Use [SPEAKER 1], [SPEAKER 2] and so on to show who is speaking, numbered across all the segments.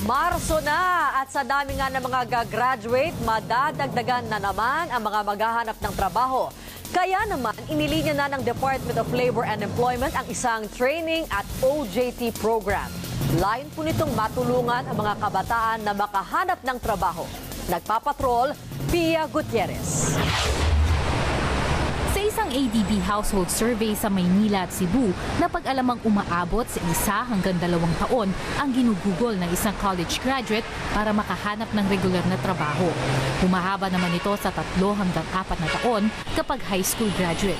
[SPEAKER 1] Marso na at sa dami nga ng mga gagraduate, madadagdagan na naman ang mga maghahanap ng trabaho. Kaya naman, inilinya na ng Department of Labor and Employment ang isang training at OJT program. Layon po nitong matulungan ang mga kabataan na makahanap ng trabaho. Nagpapatrol, Pia Gutierrez.
[SPEAKER 2] Sa isang ADB household survey sa Maynila at Cebu, napag-alamang umaabot sa 1 hanggang 2 taon ang ginugugol ng isang college graduate para makahanap ng regular na trabaho. Humahaba naman ito sa 3 hanggang 4 na taon kapag high school graduate.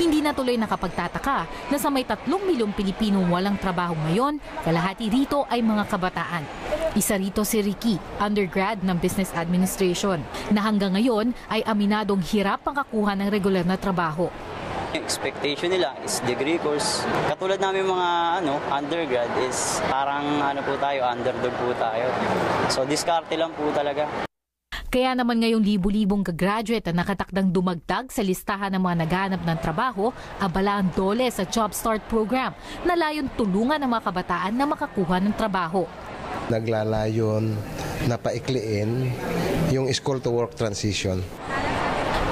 [SPEAKER 2] Hindi na tuloy nakapagtataka na sa may 3 milyong Pilipinong walang trabaho ngayon, kalahati rito ay mga kabataan. Isa rito si Ricky, undergrad ng Business Administration, na hanggang ngayon ay aminadong hirap makakuha ng regular na trabaho.
[SPEAKER 3] Expectation nila is degree course. Katulad namin mga undergrad is parang underdog po tayo. So diskarte lang po talaga.
[SPEAKER 2] Kaya naman ngayong libu-libong gagraduate na nakatakdang dumagdag sa listahan ng mga naghahanap ng trabaho, abala ang DOLE sa Job Start Program na layon tulungan ang mga kabataan na makakuha ng trabaho.
[SPEAKER 4] Naglalayon na paikliin yung school-to-work transition.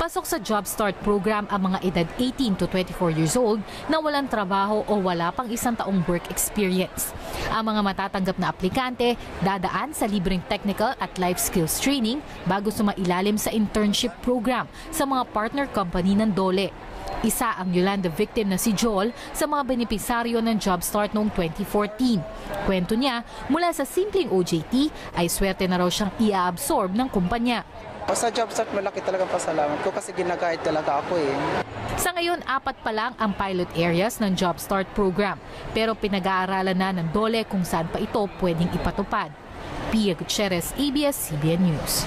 [SPEAKER 2] Pasok sa Job Start Program ang mga edad 18 to 24 years old na walang trabaho o wala pang 1 taong work experience. Ang mga matatanggap na aplikante dadaan sa libreng technical at life skills training bago sumailalim sa internship program sa mga partner company ng DOLE. Isa ang Yolanda victim na si Joel sa mga benepisaryo ng Job Start noong 2014. Kwento niya, mula sa simpleng OJT ay swerte na raw siyang i-absorb ng kumpanya.
[SPEAKER 5] Sa Job Start, malaki talagang pasalamat ko kasi ginagayad talaga ako eh.
[SPEAKER 2] Sa ngayon, 4 pa lang ang pilot areas ng Job Start Program. Pero pinag-aaralan na ng DOLE kung saan pa ito pwedeng ipatupad. Pia Gutierrez, ABS-CBN News.